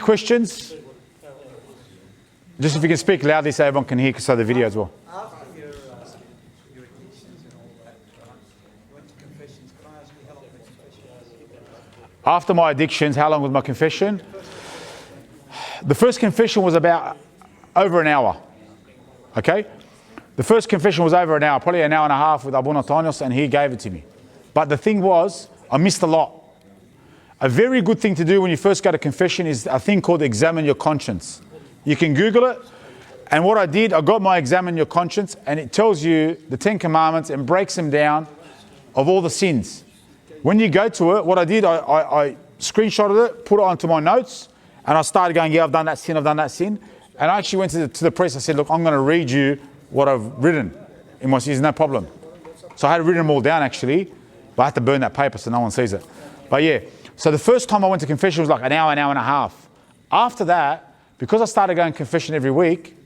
Questions? Just if you can speak loudly so everyone can hear, so the video as well. After your addictions and all that, you went to confessions. Can I ask you how long the confession was? After my addictions, how long was my confession? The first confession was about over an hour. Okay? The first confession was over an hour, probably an hour and a half with Abu Natanios, and he gave it to me. But the thing was, I missed a lot. A very good thing to do when you first go to confession is a thing called examine your conscience. You can Google it. And what I did, I got my examine your conscience, and it tells you the 10 commandments and breaks them down of all the sins. When you go to it, what I did, I screenshotted it, put it onto my notes, and I started going, yeah, I've done that sin, I've done that sin. And I actually went to the priest. I said, look, I'm going to read you what I've written in my sins, no problem. So I had written them all down actually, but I had to burn that paper so no one sees it. But yeah, so the first time I went to confession was like an hour and a half. After that, because I started going to confession every week,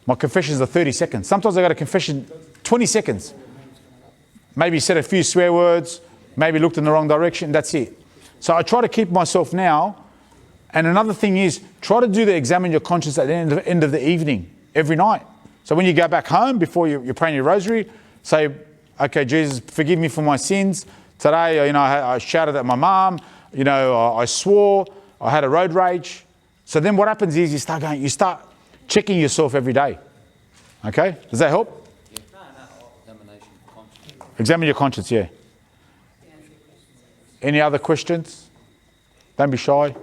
my confessions are 30 seconds. Sometimes I go to confession 20 seconds. Maybe said a few swear words, maybe looked in the wrong direction, that's it. So I try to keep myself now. And another thing is, try to do the examine your conscience at the end of the evening, every night. So when you go back home, before you're praying your rosary, say, okay, Jesus, forgive me for my sins. Today, I shouted at my mom, I swore, I had a road rage. So then what happens is you start checking yourself every day. Okay? Does that help? Yeah. No. Examination of conscience. Examine your conscience, yeah. Any other questions? Don't be shy. I've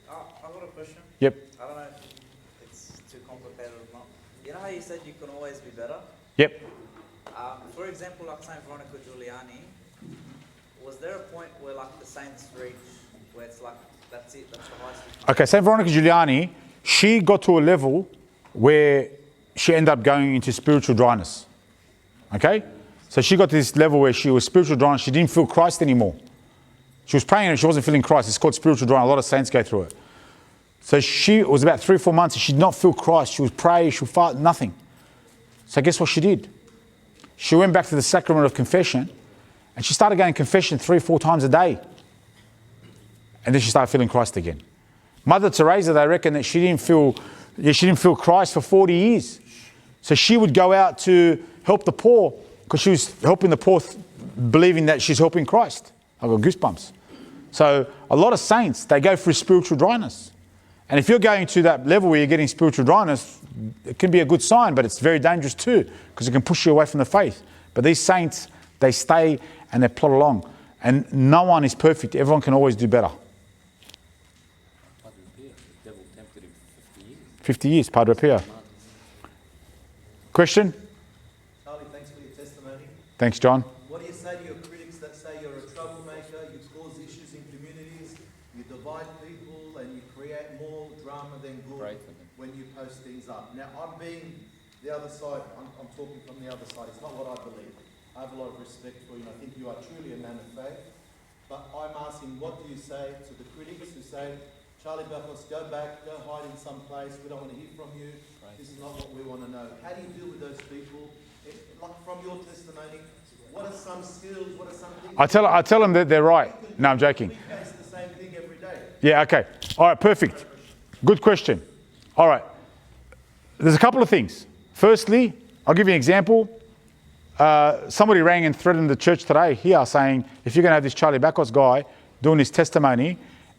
got a question. Yep. I don't know if it's too complicated or not. You know how you said you can always be better? Yep. For example, like Saint Veronica Giuliani, was there a point where like the saints reach where it's like, that's it, that's the highest? Okay, Saint Veronica Giuliani, she got to a level where she ended up going into spiritual dryness. Okay? So she got to this level where she was spiritual dryness. She didn't feel Christ anymore. She was praying and she wasn't feeling Christ. It's called spiritual dryness. A lot of saints go through it. So it was about 3 or 4 months and she did not feel Christ. She was praying, she would fast, nothing. So guess what she did? She went back to the sacrament of confession and she started going to confession 3 or 4 times a day. And then she started feeling Christ again. Mother Teresa, they reckon that she didn't feel Christ for 40 years. So she would go out to help the poor because she was helping the poor, believing that she's helping Christ. I got goosebumps. So a lot of saints, they go through spiritual dryness. And if you're going to that level where you're getting spiritual dryness, it can be a good sign, but it's very dangerous too because it can push you away from the faith. But these saints, they stay and they plod along. And no one is perfect. Everyone can always do better. The devil tempted him for 50 years. 50 years, Padre Pio. Question? Charlie, thanks for your testimony. Thanks, John. What do you say to your critics that say you're a troublemaker, you cause issues in communities, you divide people, and you create more drama than good Pray for them. when you post things up? Now, I'm being the other side, I'm talking from the other side. It's not what I believe. I have a lot of respect for you, and I think you are truly a man of faith. But I'm asking, what do you say to the critics who say, Charlie Bacchus, go back, go hide in some place, we don't want to hear from you, this is not what we want to know. How do you deal with those people? Like from your testimony, what are some skills, what are some things? I tell them that they're right. No, I'm joking. We face the same thing every day. Yeah, okay. All right, perfect. Good question. All right. There's a couple of things. Firstly, I'll give you an example. Somebody rang and threatened the church today here saying, if you're going to have this Charlie Bacchus guy doing his testimony,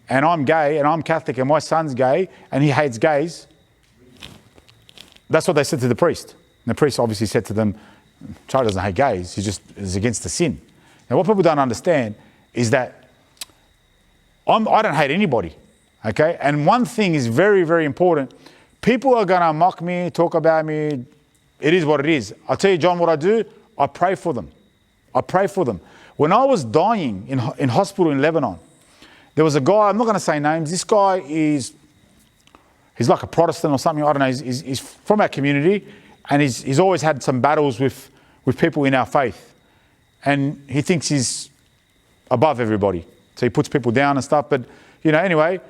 and I'm gay and I'm Catholic and my son's gay and he hates gays, that's what they said to the priest. And the priest obviously said to them, Charlie doesn't hate gays, he just is against the sin. Now what people don't understand is that I don't hate anybody, okay? And one thing is very, very important. People are going to mock me, talk about me. It is what it is. I'll tell you, John, what I do, I pray for them. I pray for them. When I was dying in hospital in Lebanon, there was a guy, I'm not going to say names, this guy he's like a Protestant or something, I don't know, he's from our community and he's always had some battles with people in our faith. And he thinks he's above everybody. So he puts people down and stuff. But, anyway,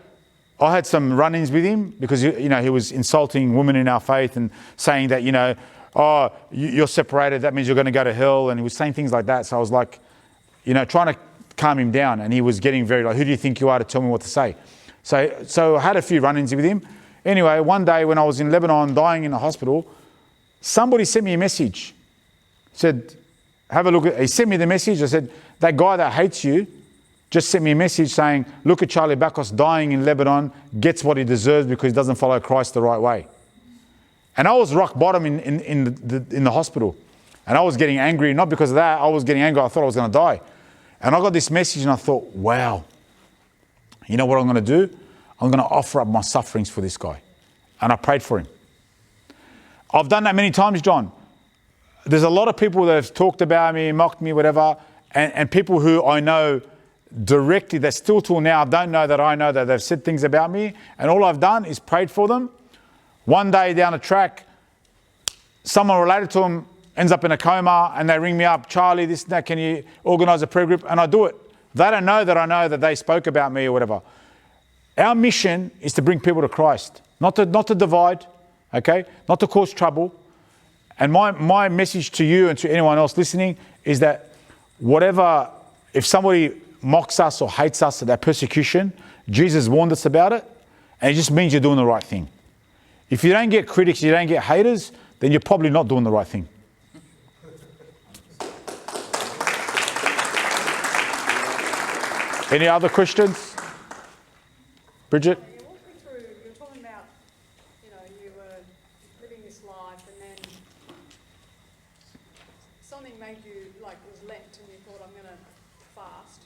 I had some run-ins with him because, he was insulting women in our faith and saying that, you're separated, that means you're going to go to hell. And he was saying things like that. So I was like, trying to calm him down. And he was getting very like, who do you think you are to tell me what to say? So I had a few run-ins with him. Anyway, one day when I was in Lebanon dying in the hospital, somebody sent me a message. Said, have a look at, he sent me the message. I said, that guy that hates you just sent me a message saying, look at Charlie Bakos dying in Lebanon, gets what he deserves because he doesn't follow Christ the right way. And I was rock bottom in the hospital. And I was getting angry, not because of that, I was getting angry, I thought I was going to die. And I got this message and I thought, wow, you know what I'm going to do? I'm going to offer up my sufferings for this guy. And I prayed for him. I've done that many times, John. There's a lot of people that have talked about me, mocked me, whatever, and people who I know directly, that still till now don't know that I know that they've said things about me. And all I've done is prayed for them. One day down the track, someone related to them ends up in a coma and they ring me up, Charlie, this and that, can you organise a prayer group? And I do it. They don't know that I know that they spoke about me or whatever. Our mission is to bring people to Christ, not to divide, okay? Not to cause trouble. And my message to you and to anyone else listening is that whatever, if somebody mocks us or hates us at that persecution, Jesus warned us about it, and it just means you're doing the right thing. If you don't get critics, you don't get haters, then you're probably not doing the right thing. Any other questions? Bridget? You walked me through, you were talking about, you were living this life and then something made you, like it was Lent and you thought, I'm going to fast.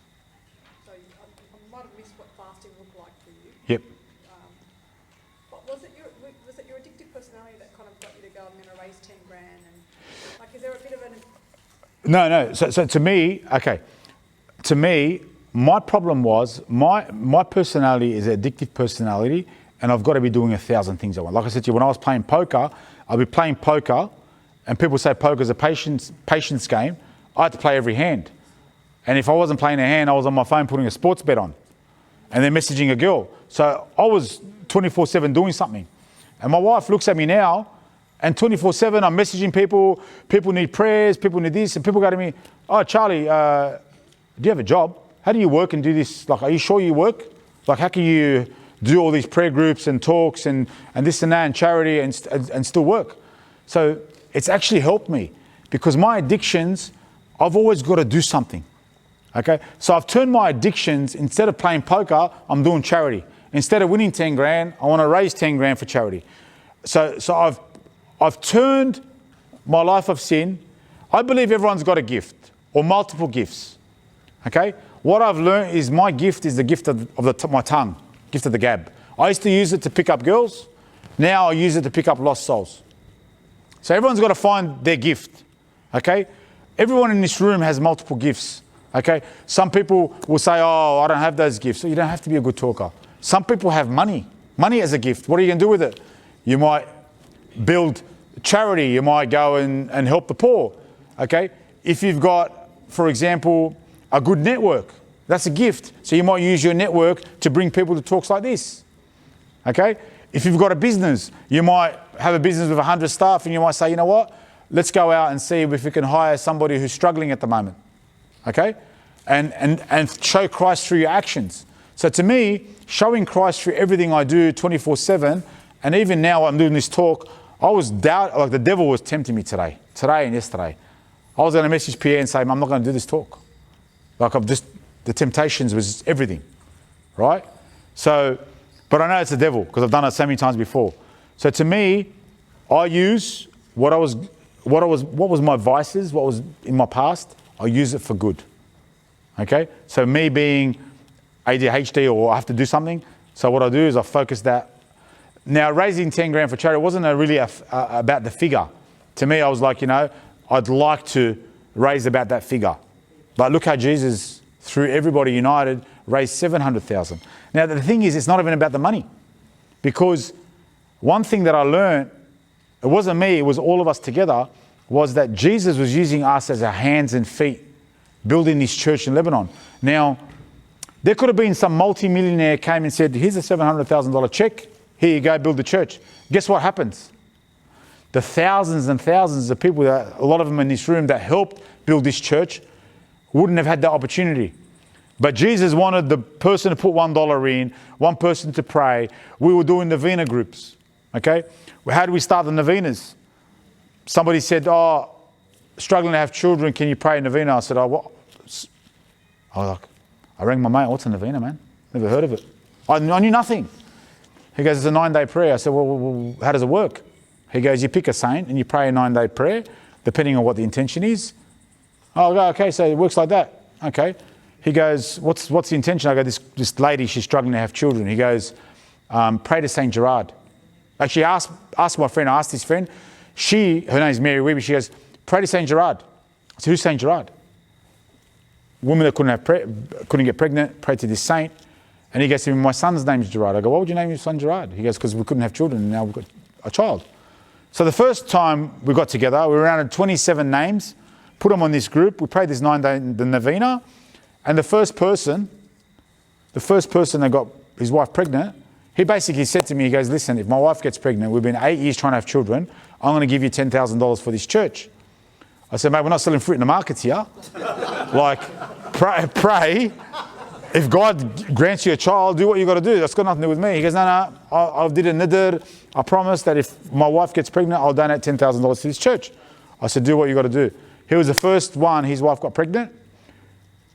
So I might have missed what fasting looked like for you. Yep. But was it your addictive personality that kind of got you to go, I'm going to raise 10 grand? And like, is there a bit of an... No. So to me, okay. To me, my problem was my personality is an addictive personality, and I've got to be doing 1,000 things at once. Like I said to you, when I was playing poker, I'd be playing poker, and people say poker is a patience game. I had to play every hand. And if I wasn't playing a hand, I was on my phone putting a sports bet on and then messaging a girl. So I was 24/7 doing something. And my wife looks at me now, and 24/7 I'm messaging people. People need prayers, people need this, and people go to me, oh, Charlie, do you have a job? How do you work and do this? Like, are you sure you work? Like, how can you do all these prayer groups and talks and this and that and charity and still work? So it's actually helped me because my addictions, I've always got to do something. Okay? So I've turned my addictions, instead of playing poker, I'm doing charity. Instead of winning 10 grand, I want to raise 10 grand for charity. So I've turned my life of sin. I believe everyone's got a gift or multiple gifts. Okay? What I've learned is my gift is the gift of my tongue, gift of the gab. I used to use it to pick up girls. Now I use it to pick up lost souls. So everyone's got to find their gift. Okay? Everyone in this room has multiple gifts. Okay? Some people will say, oh, I don't have those gifts. So you don't have to be a good talker. Some people have money. Money as a gift. What are you going to do with it? You might build charity. You might go and help the poor. Okay? If you've got, for example, a good network, that's a gift. So you might use your network to bring people to talks like this. Okay? If you've got a business, you might have a business with 100 staff and you might say, you know what? Let's go out and see if we can hire somebody who's struggling at the moment. Okay? And show Christ through your actions. So to me, showing Christ through everything I do 24/7, and even now I'm doing this talk, like the devil was tempting me today and yesterday. I was going to message Pierre and say, I'm not going to do this talk. Like the temptations was everything, right? So, but I know it's the devil because I've done it so many times before. So to me, I use what was my vices, what was in my past, I use it for good. Okay? So me being ADHD or I have to do something, so what I do is I focus that. Now raising 10 grand for charity wasn't really about the figure. To me, I was like, I'd like to raise about that figure. But look how Jesus, through everybody united, raised 700,000. Now, the thing is, it's not even about the money. Because one thing that I learned, it wasn't me, it was all of us together, was that Jesus was using us as our hands and feet, building this church in Lebanon. Now, there could have been some multi-millionaire came and said, here's a $700,000 check, here you go, build the church. Guess what happens? The thousands and thousands of people, a lot of them in this room that helped build this church, wouldn't have had the opportunity. But Jesus wanted the person to put $1 in, one person to pray. We were doing novena groups. Okay? Well, how do we start the novenas? Somebody said, oh, struggling to have children, can you pray a novena? I said, oh, what? I rang my mate, what's a novena, man? Never heard of it. I knew nothing. He goes, it's a 9-day prayer. I said, well, how does it work? He goes, you pick a saint and you pray a 9-day prayer, depending on what the intention is. Oh, okay, so it works like that. Okay. He goes, what's the intention? I go, this lady, she's struggling to have children. He goes, pray to Saint Gerard. Actually, ask my friend, I asked his friend, her name's Mary Weeby, she goes, pray to Saint Gerard. I said, who's Saint Gerard? Woman that couldn't get pregnant, prayed to this saint. And he goes to me, my son's name's Gerard. I go, why would you name your son Gerard? He goes, because we couldn't have children and now we've got a child. So the first time we got together, we rounded 27 names, put them on this group. We prayed this 9-day the novena. And the first person that got his wife pregnant, he basically said to me, he goes, listen, if my wife gets pregnant, we've been 8 years trying to have children, I'm going to give you $10,000 for this church. I said, mate, we're not selling fruit in the markets here. Like, pray. If God grants you a child, do what you got to do. That's got nothing to do with me. He goes, no, I did a nidr. I promised that if my wife gets pregnant, I'll donate $10,000 to this church. I said, do what you got to do. He was the first one, his wife got pregnant.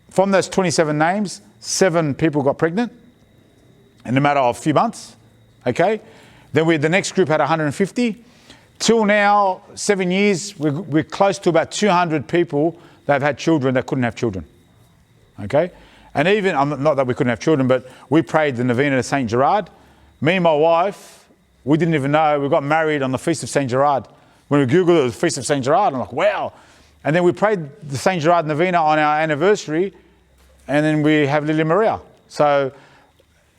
From those 27 names, 7 people got pregnant in a matter of a few months. Okay? Then the next group had 150. Till now, 7 years, we're close to about 200 people that have had children that couldn't have children. Okay? And even, not that we couldn't have children, but we prayed the novena to Saint Gerard. Me and my wife, we didn't even know, we got married on the Feast of Saint Gerard. When we Googled it, it was the Feast of Saint Gerard. I'm like, wow. And then we prayed the Saint Gerard novena on our anniversary, and then we have Lily Maria. So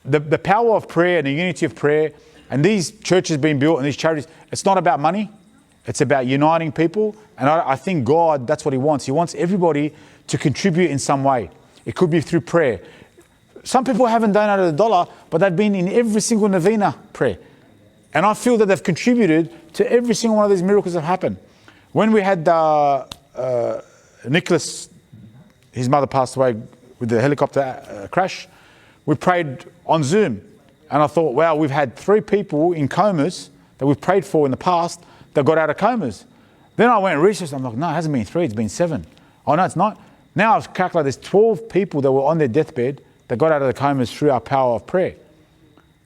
the power of prayer and the unity of prayer, and these churches being built and these charities, it's not about money. It's about uniting people. And I think God, that's what he wants. He wants everybody to contribute in some way. It could be through prayer. Some people haven't donated $1, but they've been in every single novena prayer. And I feel that they've contributed to every single one of these miracles that have happened. When we had Nicholas, his mother passed away with the helicopter crash, we prayed on Zoom. And I thought, wow, we've had 3 people in comas that we've prayed for in the past that got out of comas. Then I went and researched. I'm like, no, it hasn't been 3, it's been 7. Oh, no, it's not. Now I've calculated there's 12 people that were on their deathbed that got out of the comas through our power of prayer.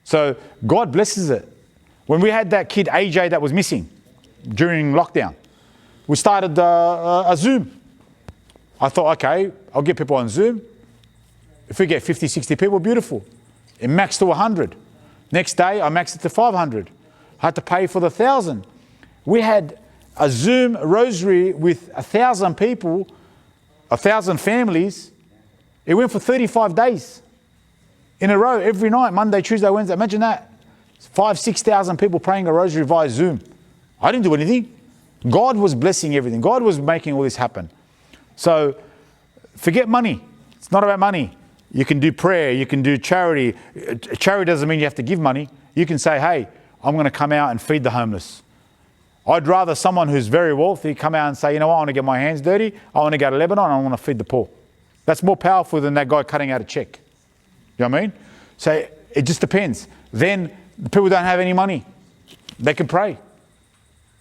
So God blesses it. When we had that kid, AJ, that was missing during lockdown, we started a Zoom. I thought, okay, I'll get people on Zoom. If we get 50, 60 people, beautiful. It maxed to 100. Next day, I maxed it to 500. I had to pay for the 1,000. We had a Zoom rosary with 1,000 people, 1,000 families. It went for 35 days in a row, every night, Monday, Tuesday, Wednesday. Imagine that. 5,000, 6,000 people praying a rosary via Zoom. I didn't do anything. God was blessing everything. God was making all this happen. So forget money. It's not about money. You can do prayer. You can do charity. Charity doesn't mean you have to give money. You can say, hey, I'm going to come out and feed the homeless. I'd rather someone who's very wealthy come out and say, you know what, I want to get my hands dirty. I want to go to Lebanon. I want to feed the poor. That's more powerful than that guy cutting out a check. You know what I mean? So it just depends. Then the people don't have any money. They can pray.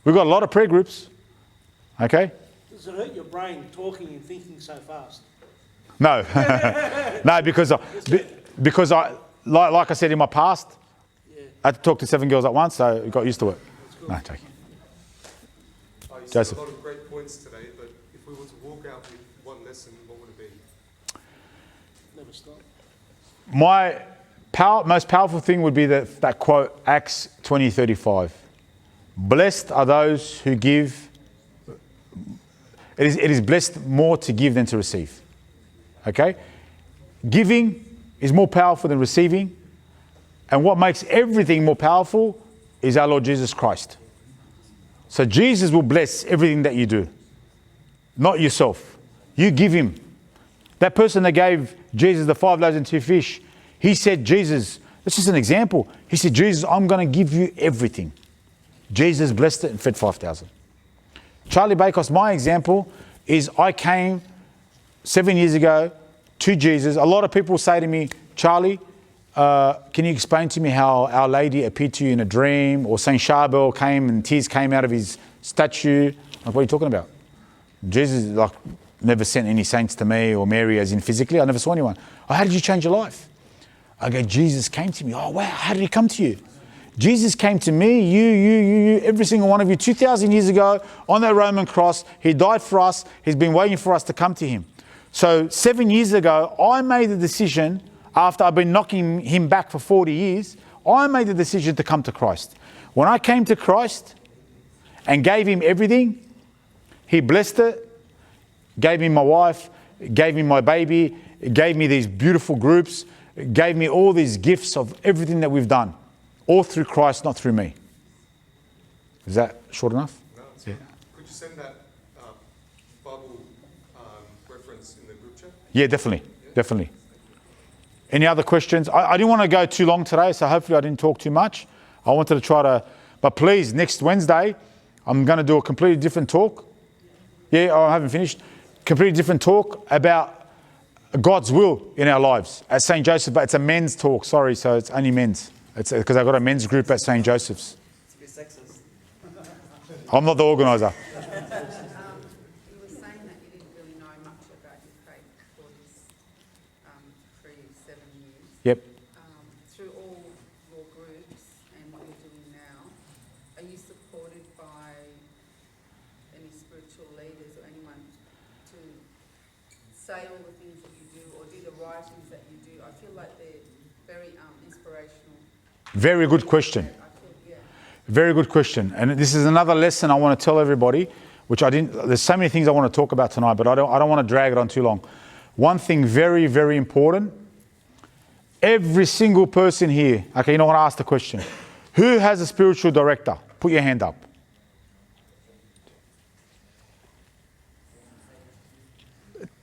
We've got a lot of prayer groups. Okay? Does it hurt your brain talking and thinking so fast? No. No, because I like I said in my past, I had to talk to 7 girls at once, so I got used to it. Cool. No, take it. You Joseph. said a lot of great points today, but if we were to walk out with one lesson, what would it be? Never stop. My most powerful thing would be that quote, Acts 20:35. Blessed are those who give. It is blessed more to give than to receive. Okay? Giving is more powerful than receiving. And what makes everything more powerful is our Lord Jesus Christ. So Jesus will bless everything that you do, not yourself. You give him. That person that gave Jesus the 5 loaves and 2 fish, he said, Jesus, this is an example. He said, Jesus, I'm going to give you everything. Jesus blessed it and fed 5,000. Charlie Bakos, my example is I came 7 years ago to Jesus. A lot of people say to me, Charlie, can you explain to me how Our Lady appeared to you in a dream, or Saint Charbel came and tears came out of his statue? Like, what are you talking about? Jesus like never sent any saints to me, or Mary as in physically. I never saw anyone. Oh, how did you change your life? I go, Jesus came to me. Oh, wow, how did he come to you? Jesus came to me, you, every single one of you, 2,000 years ago on that Roman cross. He died for us. He's been waiting for us to come to him. So 7 years ago, I made the decision, after I've been knocking him back for 40 years, I made the decision to come to Christ. When I came to Christ and gave him everything, he blessed it, gave me my wife, gave me my baby, gave me these beautiful groups, gave me all these gifts of everything that we've done. All through Christ, not through me. Is that short enough? No, Yeah. could you send that Bible reference in the group chat? Yeah, definitely. Definitely. Any other questions? I didn't want to go too long today, so hopefully I didn't talk too much. I wanted to try to, but please, next Wednesday, I'm going to do a completely different talk. Yeah, I haven't finished. Completely different talk about God's will in our lives at St. Joseph, but it's a men's talk, sorry, so it's only men's. It's because I've got a men's group at St. Joseph's. It's a bit sexist. I'm not the organiser. You were saying that you didn't really know much about your faith for this 7 years. Yep. Through all your groups and what you're doing now, are you supported by any spiritual leaders or anyone to say all the things that you do or do the writings that you do? I feel like they're very inspirational. Very good question. Very good question. And this is another lesson I want to tell everybody, which I didn't, there's so many things I want to talk about tonight, but I don't want to drag it on too long. One thing very, very important. Every single person here, okay, you know what, I ask the question. Who has a spiritual director? Put your hand up.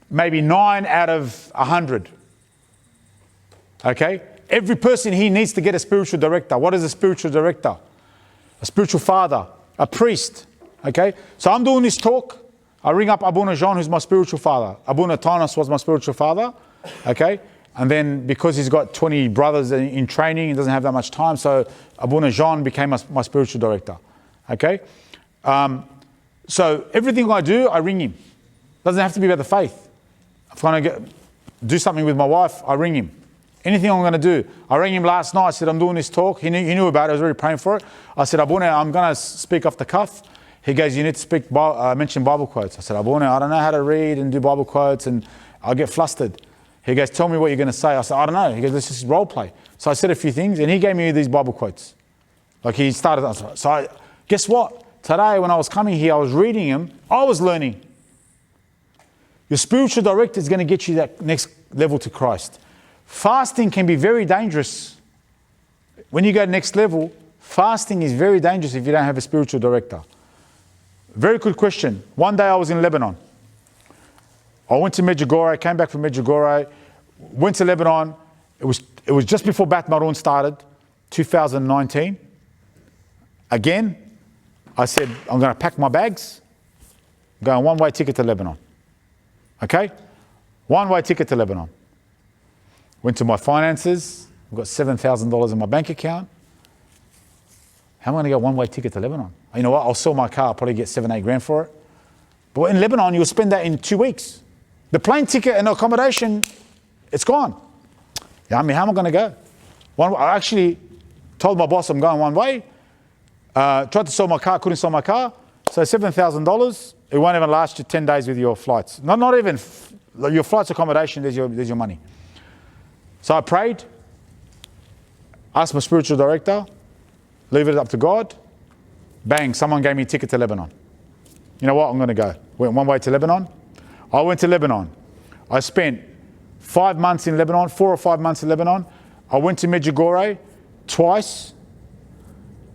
Maybe 9 out of 100. Okay? Every person here needs to get a spiritual director. What is a spiritual director? A spiritual father, a priest. Okay? So I'm doing this talk. I ring up Abuna Jean, who's my spiritual father. Abuna Tanos was my spiritual father. Okay? And then because he's got 20 brothers in training, he doesn't have that much time. So Abuna Jean became my spiritual director. Okay? So everything I do, I ring him. Doesn't have to be about the faith. If I'm going to do something with my wife, I ring him. Anything I'm going to do. I rang him last night. I said, I'm doing this talk. He knew about it. I was already praying for it. I said, Abuna, I'm going to speak off the cuff. He goes, you need to mention Bible quotes. I said, Abuna, I don't know how to read and do Bible quotes, and I'll get flustered. He goes, tell me what you're going to say. I said, I don't know. He goes, let's just role play. So I said a few things, and he gave me these Bible quotes. Like he started. So guess what? Today, when I was coming here, I was reading them. I was learning. Your spiritual director is going to get you that next level to Christ. Fasting can be very dangerous. When you go next level, fasting is very dangerous if you don't have a spiritual director. Very good question. One day I was in Lebanon. I went to Medjugorje, came back from Medjugorje, went to Lebanon. It was just before Bat Maroon started, 2019. Again, I said, I'm going to pack my bags, go on one-way ticket to Lebanon. Okay? One-way ticket to Lebanon. Went to my finances. I've got $7,000 in my bank account. How am I going to get one-way ticket to Lebanon? You know what? I'll sell my car. I'll probably get 7-8 grand for it. But in Lebanon, you'll spend that in 2 weeks. The plane ticket and accommodation, it's gone. Yeah, I mean, how am I going to go? I actually told my boss I'm going one way. Tried to sell my car, couldn't sell my car. So $7,000. It won't even last you 10 days with your flights. Not even your flights, accommodation. There's your money. So I prayed, asked my spiritual director, leave it up to God. Bang, someone gave me a ticket to Lebanon. You know what? I'm going to go. Went one way to Lebanon. I went to Lebanon. I spent 5 months in Lebanon, 4 or 5 months in Lebanon. I went to Medjugorje twice,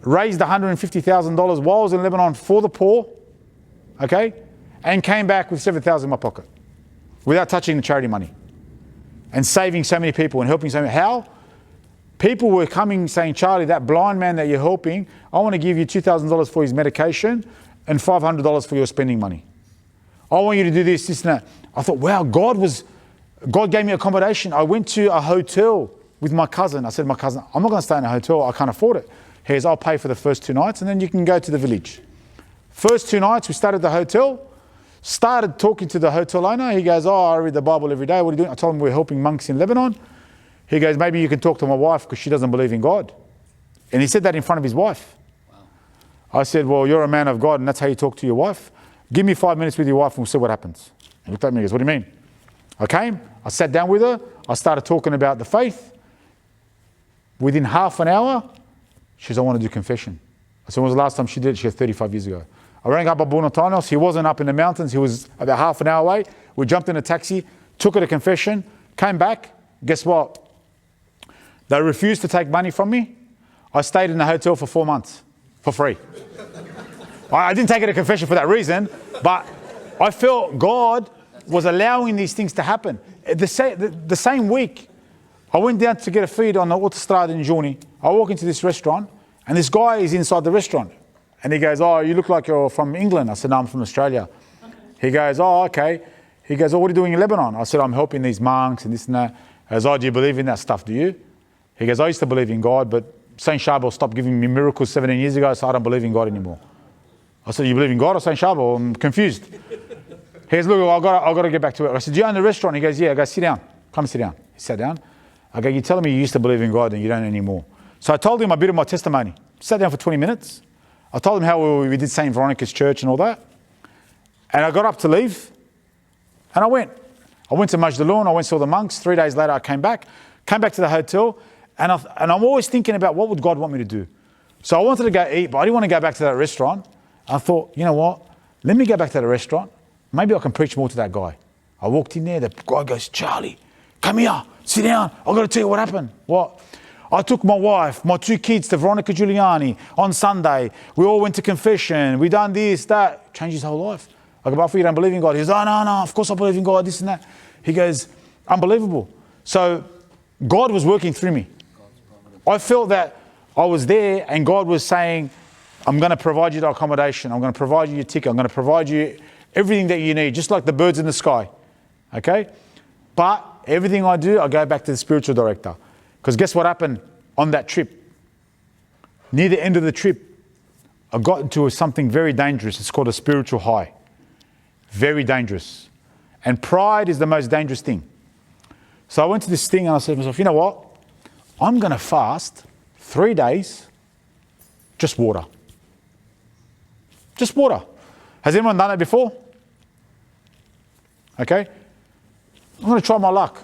raised $150,000 while I was in Lebanon for the poor, okay, and came back with $7,000 in my pocket without touching the charity money. And saving so many people and helping so many. How? People were coming saying, Charlie, that blind man that you're helping, I want to give you $2,000 for his medication and $500 for your spending money. I want you to do this, this, and that. I thought, wow, God was God gave me accommodation. I went to a hotel with my cousin. I said to my cousin, I'm not going to stay in a hotel. I can't afford it. He goes, I'll pay for the first 2 nights and then you can go to the village. First 2 nights, we stayed at the hotel. Started talking to the hotel owner. He goes, I read the Bible every day. What are you doing? I told him we're helping monks in Lebanon. He goes, maybe you can talk to my wife because she doesn't believe in God. And he said that in front of his wife. Wow. I said, well, you're a man of God and that's how you talk to your wife. Give me 5 minutes with your wife and we'll see what happens. He looked at me and goes, what do you mean? I came, I sat down with her, I started talking about the faith. Within half an hour, she says, I want to do confession. I said, when was the last time she did it? She said, 35 years ago. I rang up Abunatanos. He wasn't up in the mountains. He was about half an hour away. We jumped in a taxi, took her to confession, came back. Guess what? They refused to take money from me. I stayed in the hotel for 4 months for free. I didn't take her to confession for that reason, but I felt God was allowing these things to happen. The same week, I went down to get a feed on the autostrada in Journey. I walk into this restaurant, and this guy is inside the restaurant. And he goes, oh, you look like you're from England. I said, no, I'm from Australia. He goes, oh, okay. He goes, oh, what are you doing in Lebanon? I said, I'm helping these monks and this and that. He goes, oh, do you believe in that stuff, do you? He goes, I used to believe in God, but Saint Charbel stopped giving me miracles 17 years ago, so I don't believe in God anymore. I said, you believe in God or Saint Charbel? I'm confused. He goes, look, I've got to get back to it. I said, do you own the restaurant? He goes, yeah. I go, sit down. Come sit down. He sat down. I go, you're telling me you used to believe in God and you don't anymore. So I told him a bit of my testimony. Sat down for 20 minutes. I told him how we did St. Veronica's church and all that. And I got up to leave. And I went. I went to Majdalan. I went to saw the monks. 3 days later, I came back to the hotel. And I'm always thinking about what would God want me to do. So I wanted to go eat, but I didn't want to go back to that restaurant. I thought, you know what? Let me go back to the restaurant. Maybe I can preach more to that guy. I walked in there. The guy goes, Charlie, come here. Sit down. I've got to tell you what happened. What? I took my wife, my 2 kids to Veronica Giuliani on Sunday. We all went to confession. We done this, that. Changed his whole life. I go, but you don't believe in God. He goes, oh, no, of course I believe in God, this and that. He goes, unbelievable. So God was working through me. I felt that I was there and God was saying, I'm going to provide you the accommodation. I'm going to provide you your ticket. I'm going to provide you everything that you need, just like the birds in the sky. Okay? But everything I do, I go back to the spiritual director. Because guess what happened on that trip? Near the end of the trip, I got into something very dangerous. It's called a spiritual high. Very dangerous. And pride is the most dangerous thing. So I went to this thing and I said to myself, you know what? I'm going to fast 3 days, just water. Just water. Has anyone done that before? Okay. I'm going to try my luck.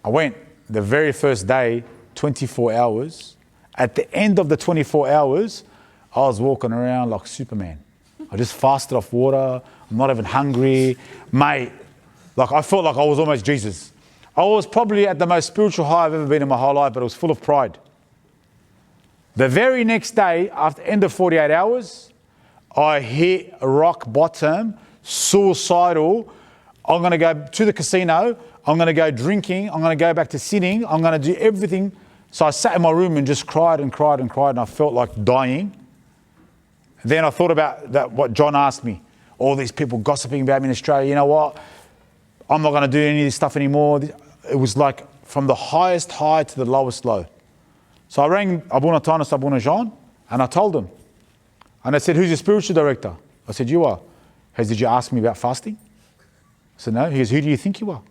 I went the very first day, 24 hours. At the end of the 24 hours, I was walking around like Superman. I just fasted off water. I'm not even hungry. Mate, like I felt like I was almost Jesus. I was probably at the most spiritual high I've ever been in my whole life, but it was full of pride. The very next day, after the end of 48 hours, I hit rock bottom, suicidal. I'm going to go to the casino. I'm going to go drinking. I'm going to go back to sitting. I'm going to do everything. So I sat in my room and just cried and cried and cried, and I felt like dying. Then I thought about that, what John asked me. All these people gossiping about me in Australia. You know what? I'm not going to do any of this stuff anymore. It was like from the highest high to the lowest low. So I rang Abuna Tanis, Abuna Jean, and I told him. And I said, who's your spiritual director? I said, you are. He said, did you ask me about fasting? I said, no. He goes, who do you think you are?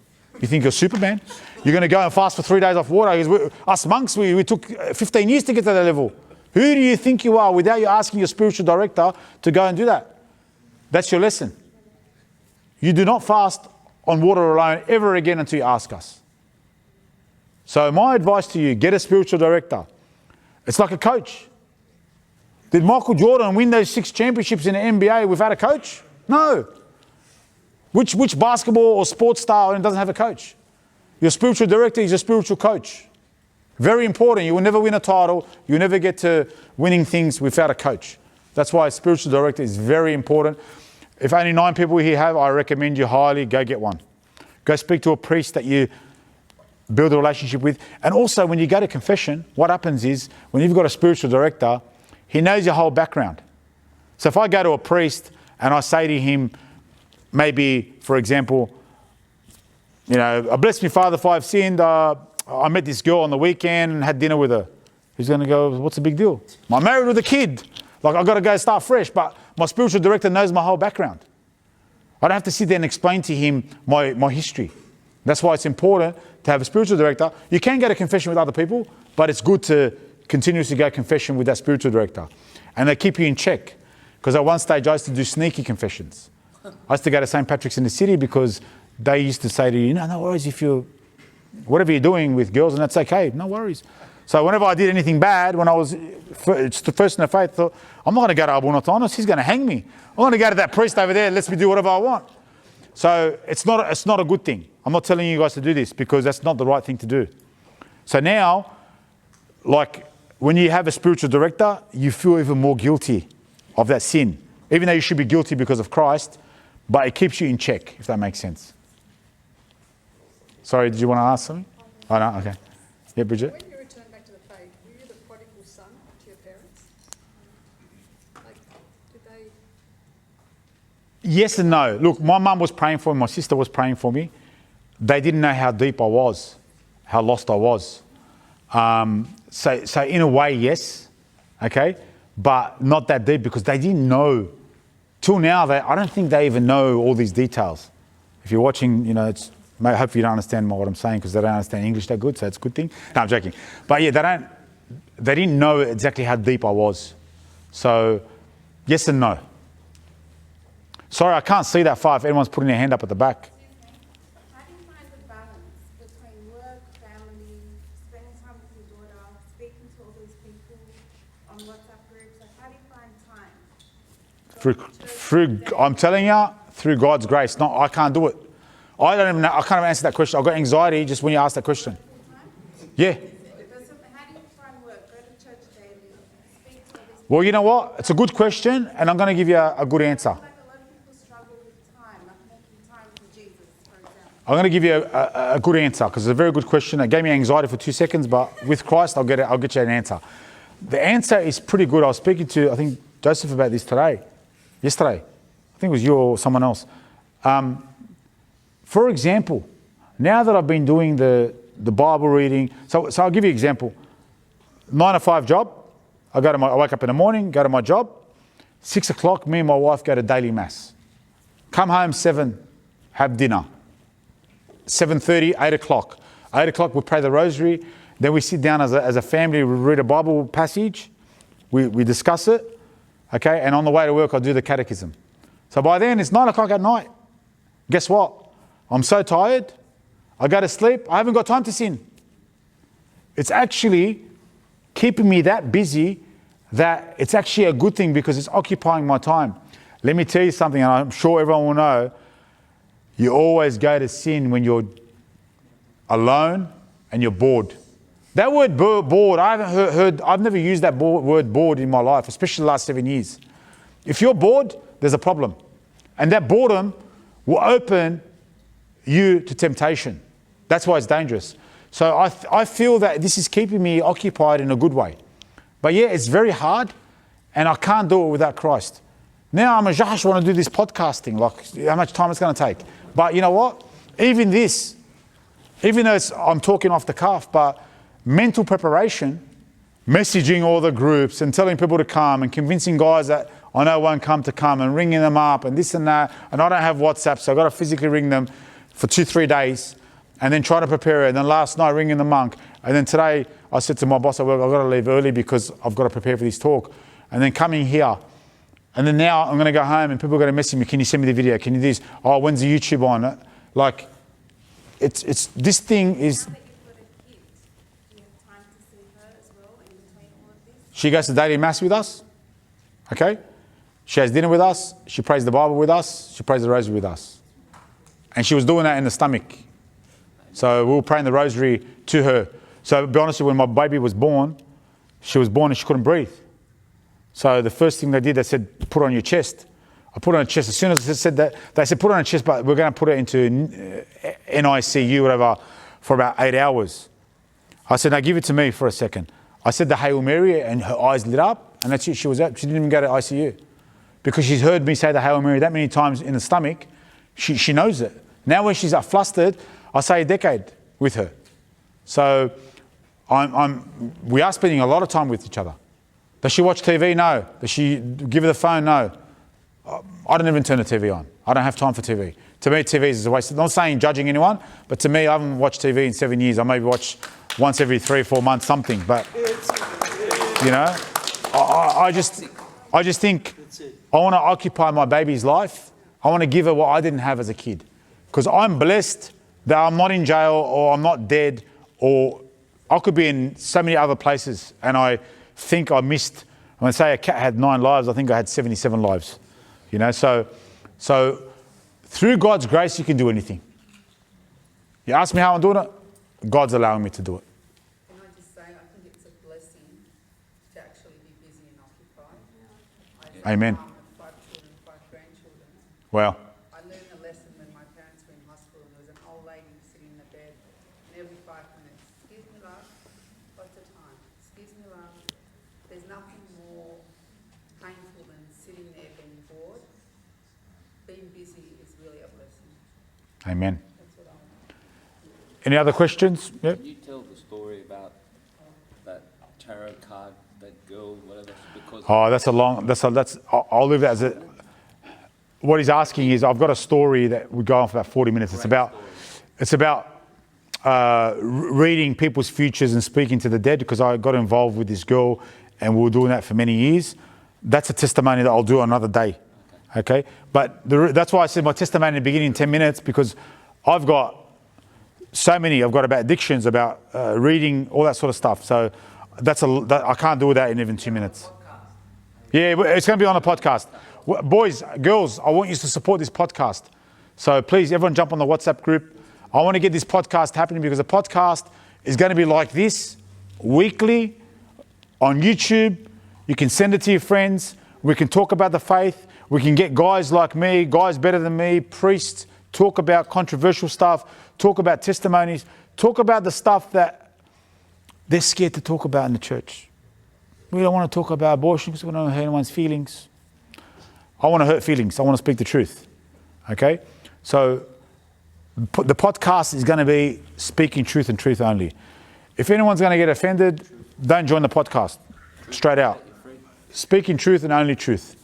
You think you're Superman? You're going to go and fast for 3 days off water? He goes, us monks, we took 15 years to get to that level. Who do you think you are without you asking your spiritual director to go and do that? That's your lesson. You do not fast on water alone ever again until you ask us. So my advice to you, get a spiritual director. It's like a coach. Did Michael Jordan win those 6 championships in the NBA without a coach? No. Which basketball or sports star doesn't have a coach? Your spiritual director is your spiritual coach. Very important. You will never win a title. You never get to winning things without a coach. That's why a spiritual director is very important. If only 9 people here have, I recommend you highly, go get one. Go speak to a priest that you build a relationship with. And also when you go to confession, what happens is when you've got a spiritual director, he knows your whole background. So if I go to a priest and I say to him, maybe, for example, you know, bless me, Father, if I've sinned. I met this girl on the weekend and had dinner with her. He's going to go, what's the big deal? I'm married with a kid. Like, I've got to go start fresh. But my spiritual director knows my whole background. I don't have to sit there and explain to him my history. That's why it's important to have a spiritual director. You can go to confession with other people, but it's good to continuously go confession with that spiritual director. And they keep you in check. Because at one stage, I used to do sneaky confessions. I used to go to St. Patrick's in the city because they used to say to you, no worries if whatever you're doing with girls, and that's okay, no worries. So whenever I did anything bad, when I was first in the faith, I thought, I'm not going to go to Abunatanus, he's going to hang me. I'm going to go to that priest over there, lets me do whatever I want. So it's not a good thing. I'm not telling you guys to do this because that's not the right thing to do. So now, like when you have a spiritual director, you feel even more guilty of that sin. Even though you should be guilty because of Christ, but it keeps you in check, if that makes sense. Sorry, did you want to ask something? Oh, no, okay. Yeah, Bridget? When you returned back to the faith, were you the prodigal son to your parents? Like, did they... Yes and no. Look, my mum was praying for me, my sister was praying for me. They didn't know how deep I was, how lost I was. So in a way, yes, okay, but not that deep because they didn't know. Till now, I don't think they even know all these details. If you're watching, you know, hopefully you don't understand what I'm saying because they don't understand English that good, so it's a good thing. No, I'm joking. But yeah, they didn't know exactly how deep I was. So, yes and no. Sorry, I can't see that far if anyone's putting their hand up at the back. How do you find the balance between work, family, spending time with your daughter, speaking to all these people on WhatsApp groups? Like, how do you find time? I'm telling you, through God's grace. No, I can't do it. I don't even know. I can't even answer that question. I've got anxiety just when you ask that question. Yeah. How do you find work? Go to church daily, speak to all these people. Well, you know what? It's a good question, and I'm going to give you a good answer. Like a lot of people struggle with time, like making time for Jesus, for example. I'm going to give you a good answer because it's a very good question. It gave me anxiety for 2 seconds, but with Christ, I'll get you an answer. The answer is pretty good. I was speaking to, I think, Joseph about this yesterday. I think it was you or someone else. For example, now that I've been doing the Bible reading, so I'll give you an example. 9 to 5 job. I wake up in the morning, go to my job. 6 o'clock, me and my wife go to daily mass. Come home 7, have dinner. 7:30, 8 o'clock. 8 o'clock, we pray the rosary. Then we sit down as a family, we read a Bible passage. We discuss it. Okay, and on the way to work, I do the catechism. So by then, it's 9 o'clock at night. Guess what? I'm so tired. I go to sleep. I haven't got time to sin. It's actually keeping me that busy that it's actually a good thing because it's occupying my time. Let me tell you something, and I'm sure everyone will know, you always go to sin when you're alone and you're bored. That word bored, I haven't heard, I've never used that word bored in my life, especially the last 7 years. If you're bored, there's a problem. And that boredom will open you to temptation. That's why it's dangerous. So I feel that this is keeping me occupied in a good way. But yeah, it's very hard and I can't do it without Christ. Now I'm a Josh, want to do this podcasting, like how much time it's going to take. But you know what? Even this, even though I'm talking off the cuff, but mental preparation, messaging all the groups and telling people to come and convincing guys that I know won't come to come and ringing them up and this and that. And I don't have WhatsApp, so I've got to physically ring them for 2-3 days and then try to prepare it. And then last night ringing the monk. And then today I said to my boss at work, I've got to leave early because I've got to prepare for this talk. And then coming here. And then now I'm going to go home and people are going to message me, can you send me the video? Can you do this? Oh, when's the YouTube on? Like, it's this thing is... Now that you've got a kid, do you have time to see her as well in between all of this? She goes to daily mass with us. Okay? She has dinner with us. She prays the Bible with us. She prays the rosary with us. And she was doing that in the stomach. So we were praying the rosary to her. So to be honest, when my baby was born, she was born and she couldn't breathe. So the first thing they did, they said, put it on your chest. I put it on her chest. As soon as I said that, they said, put it on her chest, but we're going to put it into NICU, whatever, for about 8 hours. I said, now give it to me for a second. I said the Hail Mary and her eyes lit up and that's it. She was out. She didn't even go to ICU because she's heard me say the Hail Mary that many times in the stomach. She knows it. Now when she's flustered, I say a decade with her. So we are spending a lot of time with each other. Does she watch TV? No. Does she give her the phone? No. I don't even turn the TV on. I don't have time for TV. To me, TV is a waste. I'm not saying judging anyone, but to me, I haven't watched TV in 7 years. I maybe watch once every 3 or 4 months something. But, you know, I just think I want to occupy my baby's life. I want to give her what I didn't have as a kid. Because I'm blessed that I'm not in jail or I'm not dead, or I could be in so many other places. And I think I missed, when I say a cat had 9 lives, I think I had 77 lives. You know, so through God's grace, you can do anything. You ask me how I'm doing it, God's allowing me to do it. Can I just say, I think it's a blessing to actually be busy and occupied. Amen. I have 5 children, 5 grandchildren. Wow. I learned a lesson when my parents were in hospital, and there was an old lady sitting in the bed, and every 5 minutes, excuse me, love, what's the time? Excuse me, love. There's nothing more painful than sitting there being bored. Being busy is really a blessing. Amen. That's what I want. Any other questions? Yep. Can you tell the story about that tarot card, that girl, whatever, because... Oh, I'll leave that as a... What he's asking is, I've got a story that would go on for about 40 minutes. It's about reading people's futures and speaking to the dead, because I got involved with this girl and we were doing that for many years. That's a testimony that I'll do another day. Okay? But that's why I said my testimony in the beginning, 10 minutes, because I've got so many. I've got about addictions, about reading, all that sort of stuff. So I can't do that in even 2 minutes. Yeah, it's going to be on a podcast. Boys, girls, I want you to support this podcast. So please, everyone jump on the WhatsApp group. I want to get this podcast happening, because the podcast is going to be like this, weekly, on YouTube. You can send it to your friends. We can talk about the faith. We can get guys like me, guys better than me, priests, talk about controversial stuff, talk about testimonies, talk about the stuff that they're scared to talk about in the church. We don't want to talk about abortion because we don't hurt anyone's feelings. I want to hurt feelings. I want to speak the truth. Okay? So the podcast is going to be speaking truth and truth only. If anyone's going to get offended, don't join the podcast. Straight out. Speaking truth and only truth.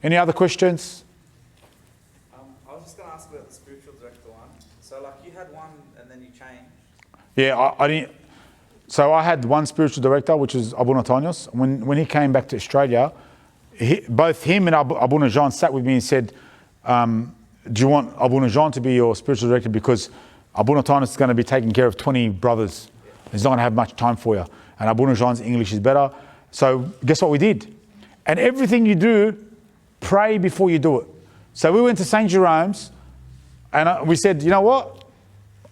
Any other questions? I was just going to ask about the spiritual director one. So, like, you had one and then you changed. Yeah, I didn't. So I had one spiritual director, which is Abuna Tanyos. When he came back to Australia, both him and Abuna Jean sat with me and said, do you want Abuna Jean to be your spiritual director? Because Abuna Tanyos is going to be taking care of 20 brothers. He's not going to have much time for you. And Abuna Jean's English is better. So guess what we did? And everything you do, pray before you do it. So we went to St. Jerome's and we said, you know what?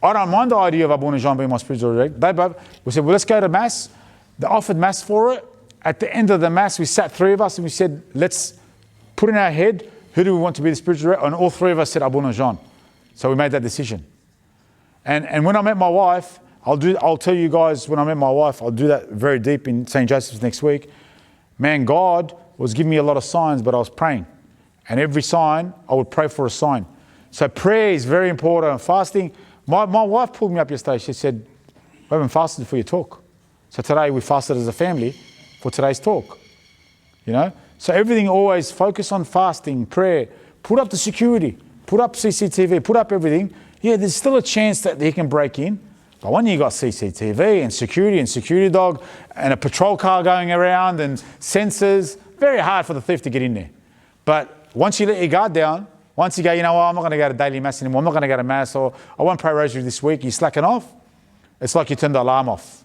I don't mind the idea of Abuna Jean being my spiritual director. We said, well, let's go to Mass. They offered Mass for it. At the end of the Mass, we sat 3 of us and we said, let's put in our head, who do we want to be the spiritual director? And all 3 of us said Abuna Jean. So we made that decision. And when I met my wife, I'll tell you guys, when I met my wife, I'll do that very deep in St. Joseph's next week. Man, God was giving me a lot of signs, but I was praying. And every sign, I would pray for a sign. So prayer is very important. Fasting. My wife pulled me up yesterday. She said, we haven't fasted for your talk. So today we fasted as a family for today's talk. You know? So everything always focus on fasting, prayer. Put up the security. Put up CCTV. Put up everything. Yeah, there's still a chance that he can break in. But when you got CCTV and security dog and a patrol car going around and sensors, very hard for the thief to get in there. But once you let your guard down, once you go, you know what, I'm not going to go to daily Mass anymore, I'm not going to go to Mass, or I won't pray rosary this week, you slacking off, it's like you turn the alarm off.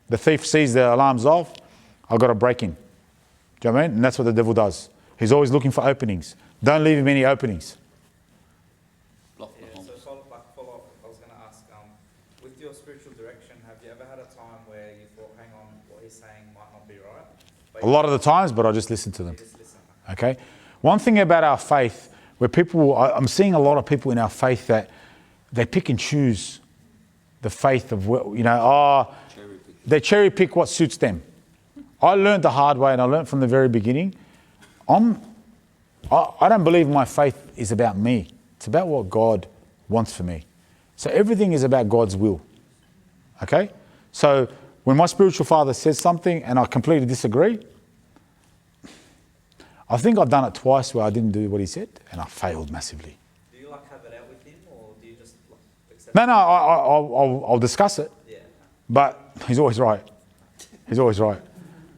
The thief sees the alarm's off, I've got to break in. Do you know what I mean? And that's what the devil does. He's always looking for openings. Don't leave him any openings. Block the homes. So follow up, I was going to ask, with your spiritual direction, have you ever had a time where you thought, hang on, what he's saying might not be right? But A lot of the times, but I just listen to them. you just listen. Okay? One thing about our faith, where I'm seeing a lot of people in our faith that they pick and choose the faith of, they cherry pick what suits them. I learned the hard way, and I learned from the very beginning. I don't believe my faith is about me. It's about what God wants for me. So everything is about God's will. Okay? So when my spiritual father says something and I completely disagree, I think I've done it twice where I didn't do what he said and I failed massively. Do you like have it out with him, or do you just like, accept No, I'll discuss it, Yeah. but he's always right. He's always right.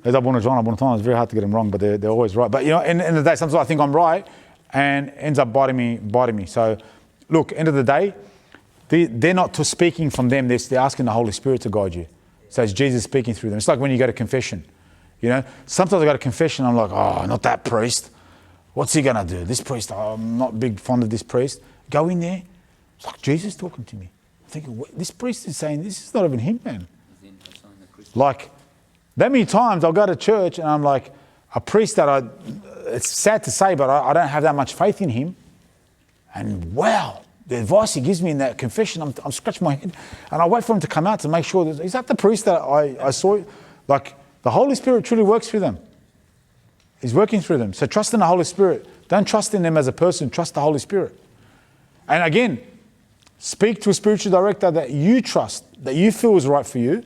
It's very hard to get him wrong, but they're always right. But you know, in the end of the day, sometimes I think I'm right and ends up biting me. So look, end of the day, they're not speaking from them, they're asking the Holy Spirit to guide you. So it's Jesus speaking through them. It's like when you go to confession. You know, sometimes I go to confession, I'm like, oh, not that priest. What's he going to do? This priest, oh, I'm not big fond of this priest. Go in there. It's like Jesus talking to me. I'm thinking, this priest is saying, this is not even him, man. Like, that many times I'll go to church and I'm like, a priest that it's sad to say, but I don't have that much faith in him. And wow, the advice he gives me in that confession, I'm scratching my head. And I wait for him to come out to make sure, is that the priest that I saw? Like, the Holy Spirit truly works through them. He's working through them. So trust in the Holy Spirit. Don't trust in them as a person. Trust the Holy Spirit. And again, speak to a spiritual director that you trust, that you feel is right for you.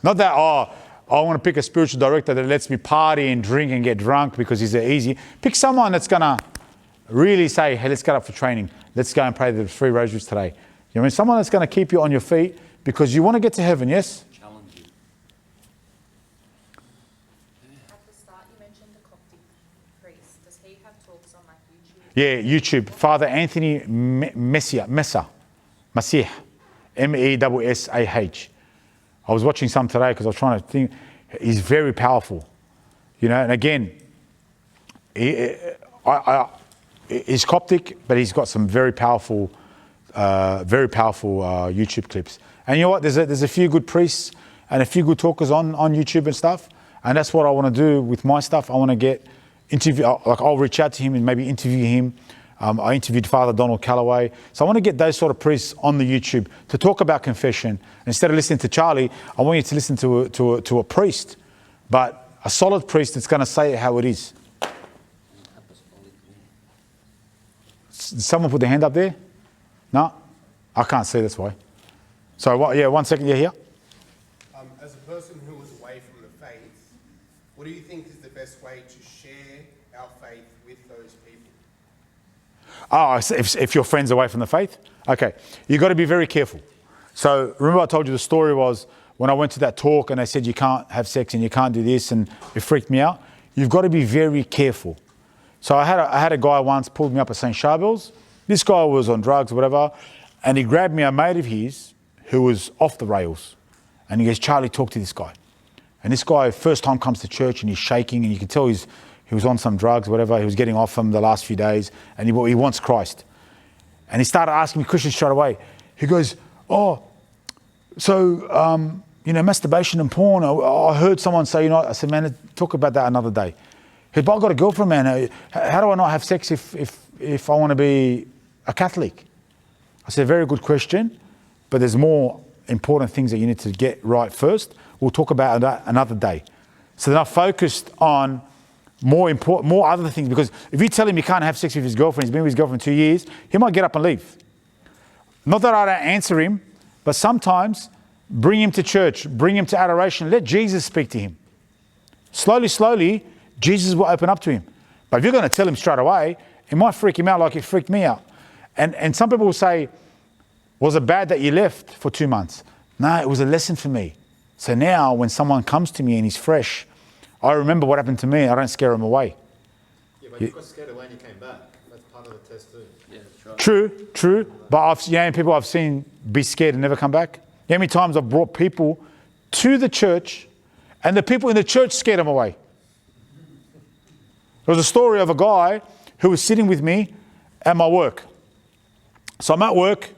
Not that, I want to pick a spiritual director that lets me party and drink and get drunk because he's easy. Pick someone that's going to really say, hey, let's get up for training. Let's go and pray the 3 rosaries today. You know what I mean? Someone that's going to keep you on your feet because you want to get to heaven, yes? Yeah, YouTube. Father Anthony Messiah, Masih, Messah. I was watching some today because I was trying to think. He's very powerful, you know. And again, he's Coptic, but he's got some very powerful YouTube clips. And you know what? There's a few good priests and a few good talkers on YouTube and stuff. And that's what I want to do with my stuff. I want to get I'll reach out to him and maybe interview him. I interviewed Father Donald Calloway. So I want to get those sort of priests on the YouTube to talk about confession. Instead of listening to Charlie, I want you to listen to a priest, but a solid priest that's going to say it how it is. Someone put their hand up there? No? I can't see, that's why. So, 1 second, you're here. As a person who was away from the faith, what do you think is the best way to share our faith with those people? Oh, if your friend's away from the faith? Okay, you've got to be very careful. So remember I told you the story was when I went to that talk and they said you can't have sex and you can't do this and it freaked me out. You've got to be very careful. So I had a guy once pulled me up at St. Charbel's. This guy was on drugs or whatever, and he grabbed me, a mate of his who was off the rails. And he goes, Charlie, talk to this guy. And this guy, first time comes to church and he's shaking and you can tell he was on some drugs, whatever. He was getting off them the last few days and he wants Christ. And he started asking me questions straight away. He goes, masturbation and porn. I heard someone say, I said, man, talk about that another day. He said, but I've got a girlfriend, man. How do I not have sex if I want to be a Catholic? I said, very good question, but there's more important things that you need to get right first. We'll talk about that another day. So then I focused on more other things, because if you tell him he can't have sex with his girlfriend, he's been with his girlfriend 2 years, he might get up and leave. Not that I don't answer him, but sometimes bring him to church, bring him to adoration, let Jesus speak to him. Slowly, Jesus will open up to him. But if you're going to tell him straight away, it might freak him out like it freaked me out. And some people will say, was it bad that you left for 2 months? No, it was a lesson for me. So now when someone comes to me and he's fresh, I remember what happened to me. I don't scare him away. Yeah, but you got scared away and you came back. That's part of the test too. Yeah, that's right. True. But people I've seen be scared and never come back. You know how many times I've brought people to the church and the people in the church scared them away? There was a story of a guy who was sitting with me at my work. So I'm at work,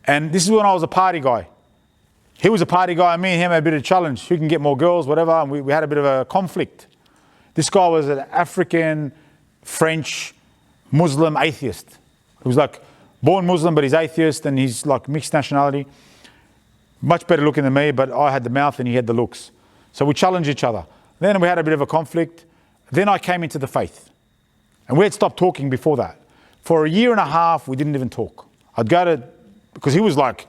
and this is when I was a party guy. He was a party guy, and me and him had a bit of a challenge. Who can get more girls, whatever, and we had a bit of a conflict. This guy was an African, French, Muslim atheist. He was like born Muslim, but he's atheist, and he's like mixed nationality. Much better looking than me, but I had the mouth and he had the looks. So we challenged each other. Then we had a bit of a conflict. Then I came into the faith. And we had stopped talking before that. For 1.5 years, we didn't even talk. I'd go to because he was like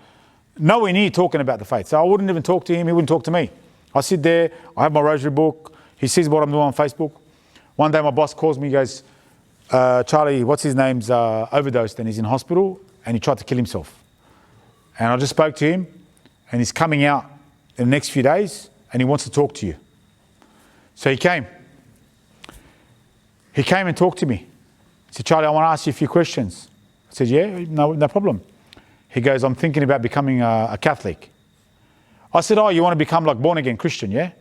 nowhere near talking about the faith. So I wouldn't even talk to him. He wouldn't talk to me. I sit there. I have my rosary book. He sees what I'm doing on Facebook. One day my boss calls me. He goes, Charlie, what's his name's overdosed and he's in hospital and he tried to kill himself. And I just spoke to him and he's coming out in the next few days and he wants to talk to you. So he came. He came and talked to me. He said, Charlie, I want to ask you a few questions. I said, yeah, no problem. He goes, I'm thinking about becoming a Catholic. I said, oh, you want to become like born again Christian, yeah?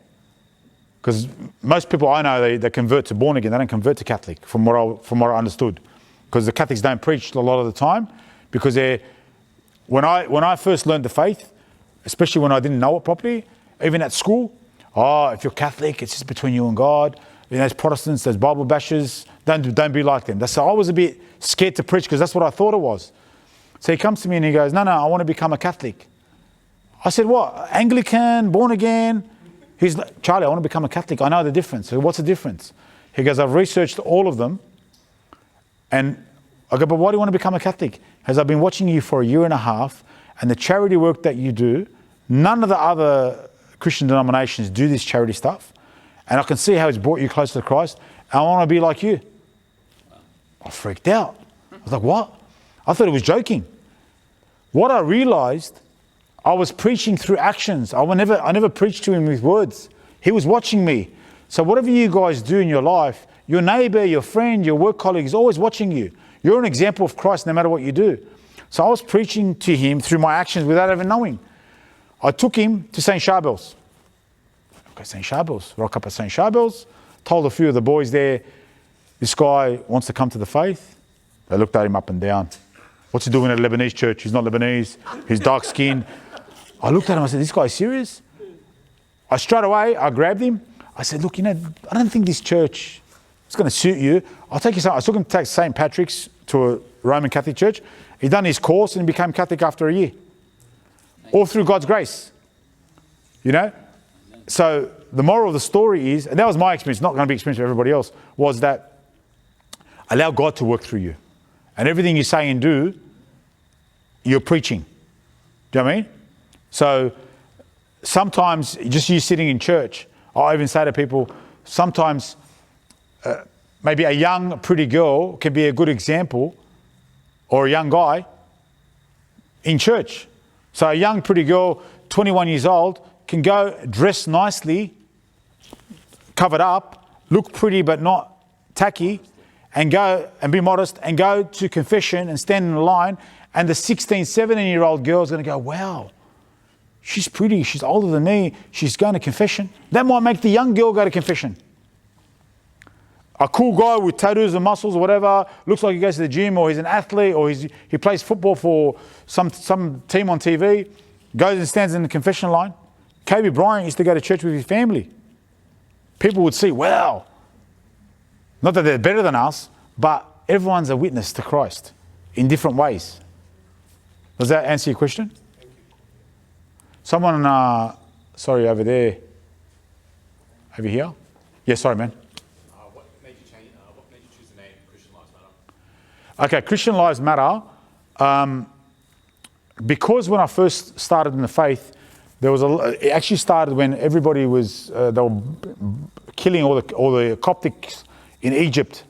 Because most people I know, they convert to born again. They don't convert to Catholic, from what I understood. Because the Catholics don't preach a lot of the time. Because when I first learned the faith, especially when I didn't know it properly, even at school, oh, if you're Catholic, it's just between you and God. You know, those Protestants, those Bible bashers, don't be like them. So I was a bit scared to preach because that's what I thought it was. So he comes to me and he goes, no, I want to become a Catholic. I said, what? Anglican, born again? He's like, Charlie, I want to become a Catholic. I know the difference. So what's the difference? He goes, I've researched all of them. And I go, but why do you want to become a Catholic? As I've been watching you for a year and a half and the charity work that you do, none of the other Christian denominations do this charity stuff. And I can see how it's brought you closer to Christ. And I want to be like you. I freaked out. I was like, what? I thought he was joking. What I realized, I was preaching through actions. I never preached to him with words. He was watching me. So whatever you guys do in your life, your neighbor, your friend, your work colleague is always watching you. You're an example of Christ no matter what you do. So I was preaching to him through my actions without even knowing. I took him to St. Charbel's. Okay, St. Charbel's. Rock up at St. Charbel's. Told a few of the boys there, this guy wants to come to the faith. They looked at him up and down. What's he doing at a Lebanese church? He's not Lebanese. He's dark skinned. I looked at him, I said, this guy's serious? Straight away, I grabbed him. I said, look, I don't think this church is going to suit you. I'll take you somewhere. I took him to St. Patrick's to a Roman Catholic church. He done his course and became Catholic after a year. All through God's grace. So the moral of the story is, and that was my experience, not going to be experience for everybody else, was that allow God to work through you. And everything you say and do, you're preaching. Do you know what I mean? So sometimes just you sitting in church, I even say to people, sometimes maybe a young, pretty girl can be a good example, or a young guy in church. So a young, pretty girl, 21 years old, can go dress nicely, covered up, look pretty but not tacky, and go and be modest and go to confession and stand in the line, and the 16, 17-year-old girl is going to go, wow, she's pretty, she's older than me, she's going to confession. That might make the young girl go to confession. A cool guy with tattoos and muscles or whatever, looks like he goes to the gym, or he's an athlete, or he plays football for some team on TV, goes and stands in the confession line. Kobe Bryant used to go to church with his family. People would see, wow. Not that they're better than us, but everyone's a witness to Christ in different ways. Does that answer your question? Thank you. Someone, sorry, over there. Over here? Yeah, sorry, man. What made you choose the name Christian Lives Matter? Okay, Christian Lives Matter. Because when I first started in the faith, it actually started when everybody was, they were killing all the Coptics in Egypt,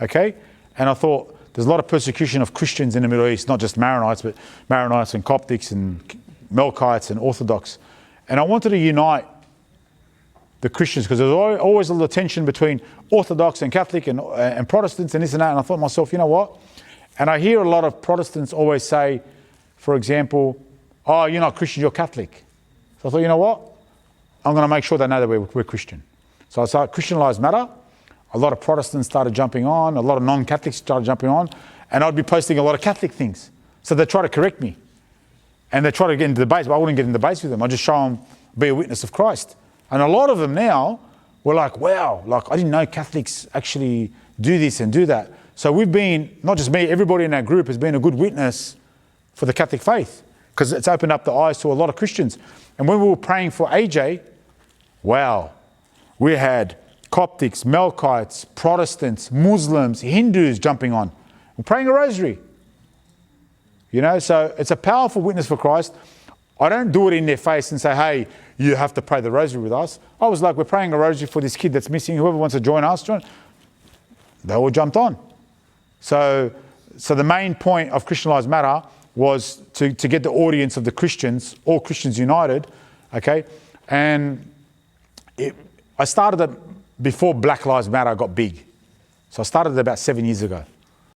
okay? And I thought, there's a lot of persecution of Christians in the Middle East, not just Maronites, but Maronites and Coptics and Melkites and Orthodox. And I wanted to unite the Christians, because there's always a little tension between Orthodox and Catholic and Protestants and this and that. And I thought to myself, you know what? And I hear a lot of Protestants always say, for example, oh, you're not Christian, you're Catholic. So I thought, you know what? I'm going to make sure they know that we're Christian. So I started Christian Lives Matter. A lot of Protestants started jumping on. A lot of non-Catholics started jumping on. And I'd be posting a lot of Catholic things. So they try to correct me. And they try to get into debates, but I wouldn't get in debates with them. I just show them, be a witness of Christ. And a lot of them now were like, wow, like I didn't know Catholics actually do this and do that. So we've been, not just me, everybody in our group has been a good witness for the Catholic faith, because it's opened up the eyes to a lot of Christians. And when we were praying for AJ, wow, we had Coptics, Melkites, Protestants, Muslims, Hindus jumping on. We're praying a rosary. You know, so it's a powerful witness for Christ. I don't do it in their face and say, hey, you have to pray the rosary with us. I was like, we're praying a rosary for this kid that's missing. Whoever wants to join us, join. They all jumped on. So the main point of Christian Lives Matter was to get the audience of the Christians, all Christians united, okay? And I started it before Black Lives Matter got big. So I started it about 7 years ago.